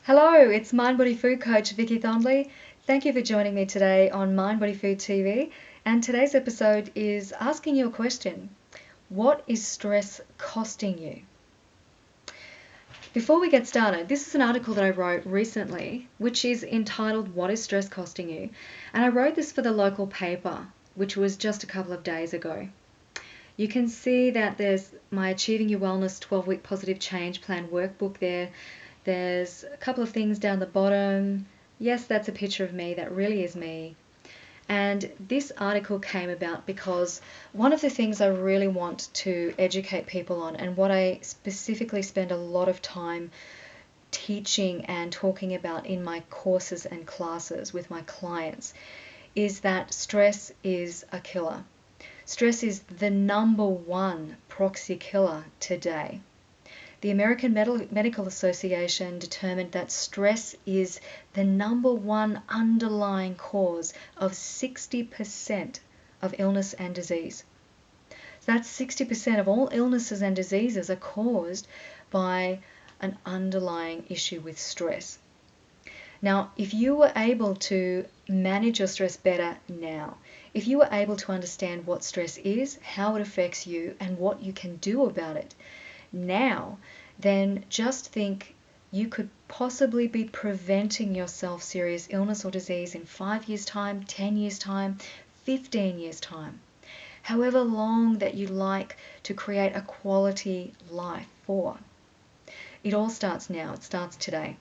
Hello, it's Mind Body Food Coach Viki Thondley. Thank you for joining me today on MindBodyFoodTV. And today's episode is asking you a question. What is stress costing you? Before we get started, this is an article that I wrote recently, which is entitled, What is Stress Costing You? And I wrote this for the local paper, which was just a couple of days ago. You can see that there's my Achieving Your Wellness 12-Week Positive Change Plan workbook there. There's a couple of things down the bottom. Yes, that's a picture of me. That really is me. And this article came about because one of the things I really want to educate people on, and what I specifically spend a lot of time teaching and talking about in my courses and classes with my clients, is that stress is a killer. Stress is the number one proxy killer today. The American Medical Association determined that stress is the number one underlying cause of 60% of illness and disease. So that's 60% of all illnesses and diseases are caused by an underlying issue with stress. Now, if you were able to manage your stress better now, if you were able to understand what stress is, how it affects you, and what you can do about it now, then just think you could possibly be preventing yourself serious illness or disease in 5 years' time, 10 years' time, 15 years' time. However long that you like to create a quality life for. It all starts now. It starts today.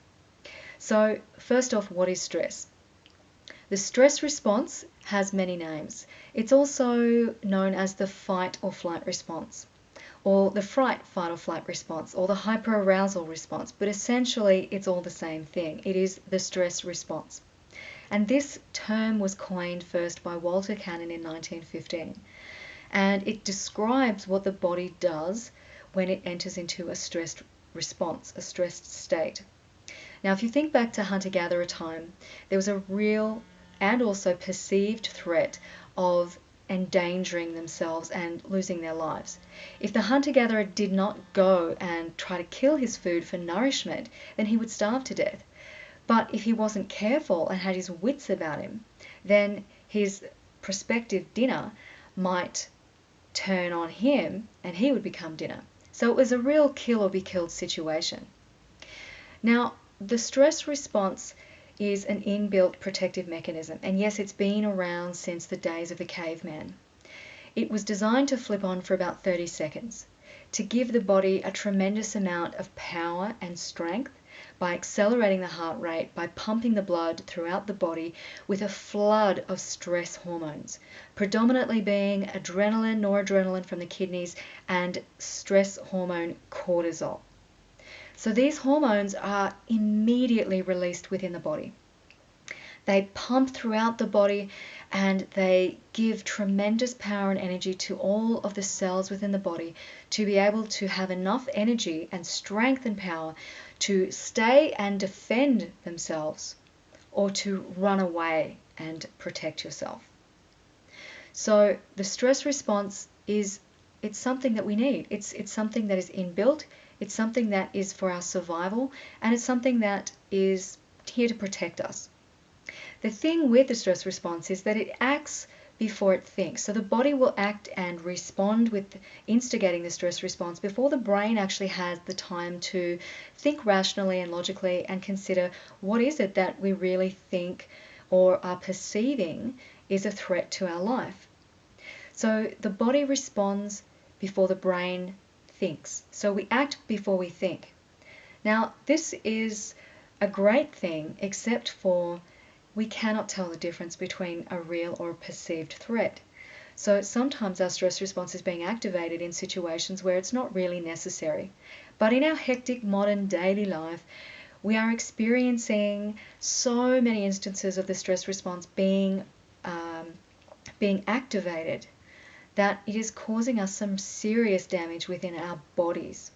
So first off, what is stress? The stress response has many names. It's also known as the fight or flight response, or the fright, fight or flight response, or the hyperarousal response, but essentially it's all the same thing. It is the stress response. And this term was coined first by Walter Cannon in 1915, and it describes what the body does when it enters into a stressed response, a stressed state. Now, if you think back to hunter-gatherer time, there was a real and also perceived threat of endangering themselves and losing their lives. If the hunter-gatherer did not go and try to kill his food for nourishment, then he would starve to death. But if he wasn't careful and had his wits about him, then his prospective dinner might turn on him and he would become dinner. So it was a real kill or be killed situation. Now, the stress response is an inbuilt protective mechanism, and yes, it's been around since the days of the caveman. It was designed to flip on for about 30 seconds, to give the body a tremendous amount of power and strength by accelerating the heart rate, by pumping the blood throughout the body with a flood of stress hormones, predominantly being adrenaline, noradrenaline from the kidneys, and stress hormone cortisol. So these hormones are immediately released within the body. They pump throughout the body and they give tremendous power and energy to all of the cells within the body to be able to have enough energy and strength and power to stay and defend themselves or to run away and protect yourself. So the stress response it's something that we need. It's something that is inbuilt. It's something that is for our survival, and it's something that is here to protect us. The thing with the stress response is that it acts before it thinks. So the body will act and respond with instigating the stress response before the brain actually has the time to think rationally and logically and consider what is it that we really think or are perceiving is a threat to our life. So the body responds before the brain thinks. So we act before we think. Now, this is a great thing, except for we cannot tell the difference between a real or a perceived threat. So sometimes our stress response is being activated in situations where it's not really necessary. But in our hectic modern daily life, we are experiencing so many instances of the stress response being activated that it is causing us some serious damage within our bodies.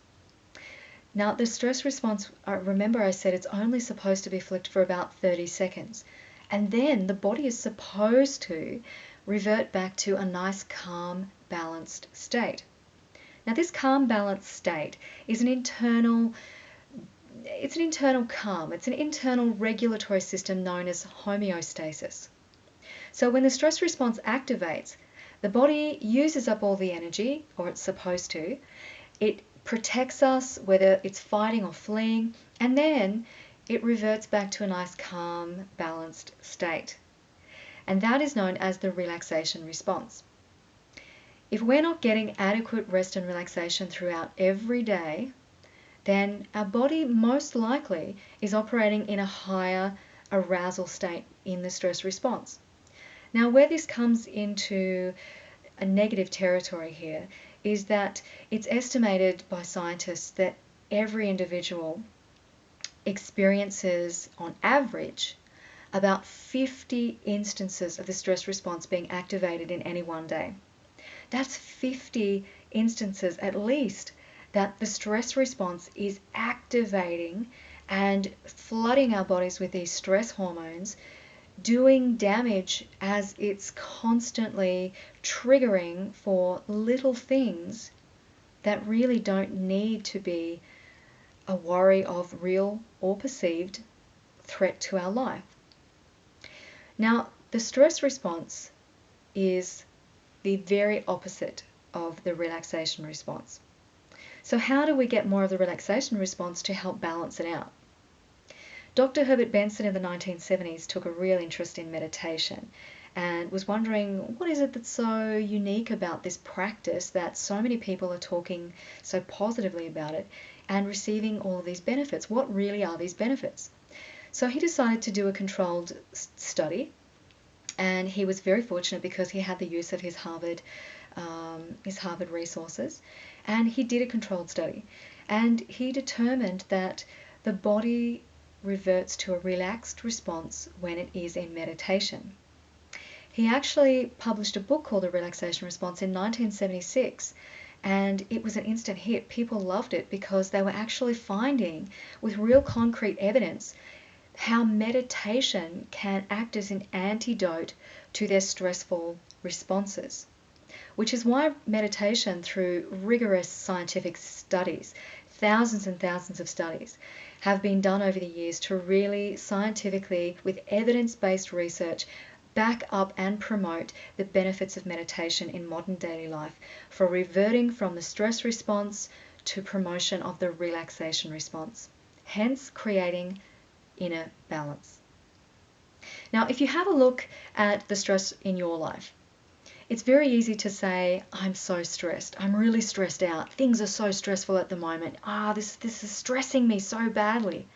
Now, the stress response, remember I said it's only supposed to be flicked for about 30 seconds. And then the body is supposed to revert back to a nice, calm, balanced state. Now, this calm, balanced state is an internal it's an internal calm. It's an internal regulatory system known as homeostasis. So when the stress response activates, the body uses up all the energy, or it's supposed to. It protects us, whether it's fighting or fleeing, and then it reverts back to a nice, calm, balanced state. And that is known as the relaxation response. If we're not getting adequate rest and relaxation throughout every day, then our body most likely is operating in a higher arousal state in the stress response. Now, where this comes into a negative territory here is that it's estimated by scientists that every individual experiences, on average, about 50 instances of the stress response being activated in any one day. That's 50 instances at least that the stress response is activating and flooding our bodies with these stress hormones, doing damage as it's constantly triggering for little things that really don't need to be a worry of real or perceived threat to our life. Now, the stress response is the very opposite of the relaxation response. So how do we get more of the relaxation response to help balance it out? Dr. Herbert Benson in the 1970s took a real interest in meditation and was wondering, what is it that's so unique about this practice that so many people are talking so positively about it and receiving all of these benefits? What really are these benefits? So he decided to do a controlled study, and he was very fortunate because he had the use of his Harvard resources, and he did a controlled study, and he determined that the body reverts to a relaxed response when it is in meditation. He actually published a book called The Relaxation Response in 1976, and it was an instant hit. People loved it because they were actually finding, with real concrete evidence, how meditation can act as an antidote to their stressful responses, which is why meditation, through rigorous scientific studies, thousands and thousands of studies, have been done over the years to really scientifically, with evidence-based research, back up and promote the benefits of meditation in modern daily life for reverting from the stress response to promotion of the relaxation response, hence creating inner balance. Now, if you have a look at the stress in your life, it's very easy to say, I'm so stressed. I'm really stressed out. Things are so stressful at the moment. This is stressing me so badly.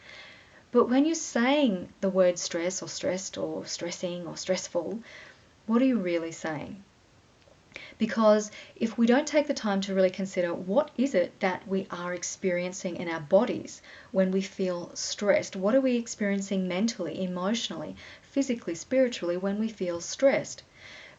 But when you're saying the word stress or stressed or stressing or stressful, what are you really saying? Because if we don't take the time to really consider what is it that we are experiencing in our bodies when we feel stressed, what are we experiencing mentally, emotionally, physically, spiritually when we feel stressed,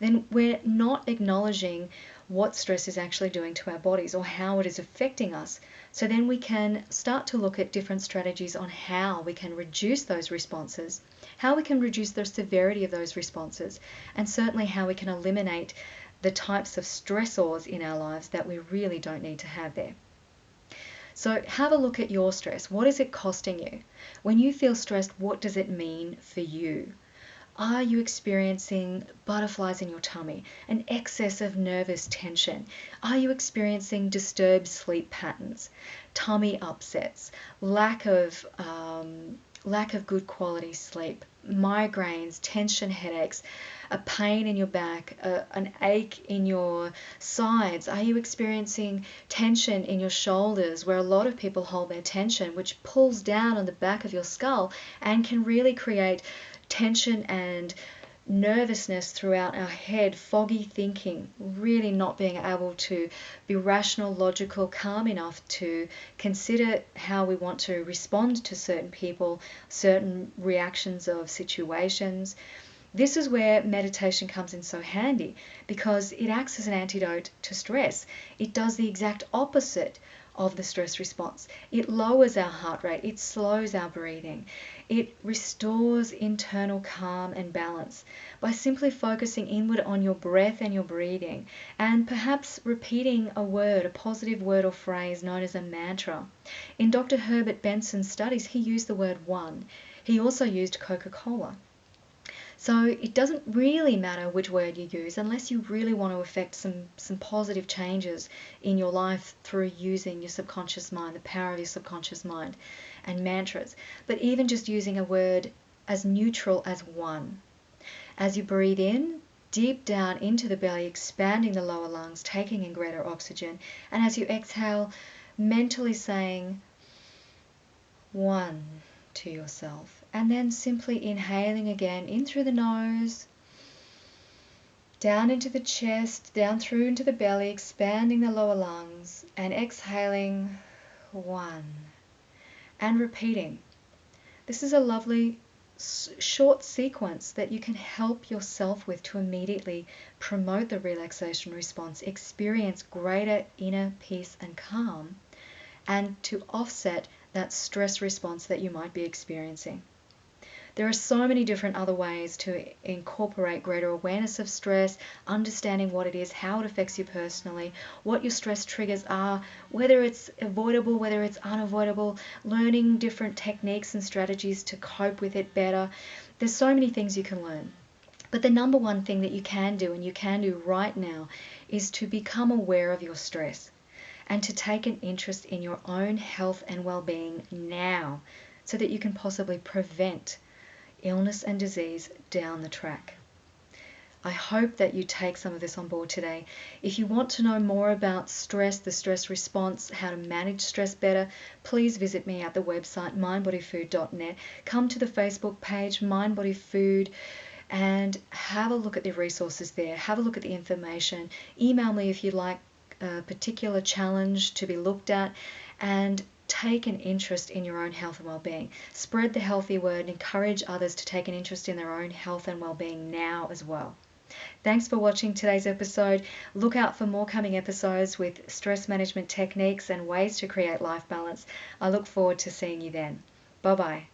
then we're not acknowledging what stress is actually doing to our bodies or how it is affecting us. So then we can start to look at different strategies on how we can reduce those responses, how we can reduce the severity of those responses, and certainly how we can eliminate the types of stressors in our lives that we really don't need to have there. So have a look at your stress. What is it costing you? When you feel stressed, what does it mean for you? Are you experiencing butterflies in your tummy, an excess of nervous tension? Are you experiencing disturbed sleep patterns, tummy upsets, lack of good quality sleep, migraines, tension headaches, a pain in your back, an ache in your sides? Are you experiencing tension in your shoulders, where a lot of people hold their tension, which pulls down on the back of your skull and can really create tension and nervousness throughout our head, foggy thinking, really not being able to be rational, logical, calm enough to consider how we want to respond to certain people, certain reactions of situations. This is where meditation comes in so handy, because it acts as an antidote to stress. It does the exact opposite of the stress response. It lowers our heart rate, it slows our breathing, it restores internal calm and balance by simply focusing inward on your breath and your breathing, and perhaps repeating a word, a positive word or phrase known as a mantra. In Dr. Herbert Benson's studies, he used the word one. He also used Coca-Cola. So it doesn't really matter which word you use unless you really want to affect some positive changes in your life through using your subconscious mind, the power of your subconscious mind, and mantras. But even just using a word as neutral as one. As you breathe in, deep down into the belly, expanding the lower lungs, taking in greater oxygen, and as you exhale, mentally saying one to yourself, and then simply inhaling again in through the nose, down into the chest, down through into the belly, expanding the lower lungs, and exhaling one, and repeating. This is a lovely short sequence that you can help yourself with to immediately promote the relaxation response, experience greater inner peace and calm, and to offset that stress response that you might be experiencing. There are so many different other ways to incorporate greater awareness of stress, understanding what it is, how it affects you personally, what your stress triggers are, whether it's avoidable, whether it's unavoidable, learning different techniques and strategies to cope with it better. There's so many things you can learn. But the number one thing that you can do, and you can do right now, is to become aware of your stress and to take an interest in your own health and well-being now so that you can possibly prevent illness and disease down the track. I hope that you take some of this on board today. If you want to know more about stress, the stress response, how to manage stress better, please visit me at the website mindbodyfood.net. Come to the Facebook page MindBodyFood and have a look at the resources there. Have a look at the information. Email me if you'd like a particular challenge to be looked at, and take an interest in your own health and well-being. Spread the healthy word and encourage others to take an interest in their own health and well-being now as well. Thanks for watching today's episode. Look out for more coming episodes with stress management techniques and ways to create life balance. I look forward to seeing you then. Bye-bye.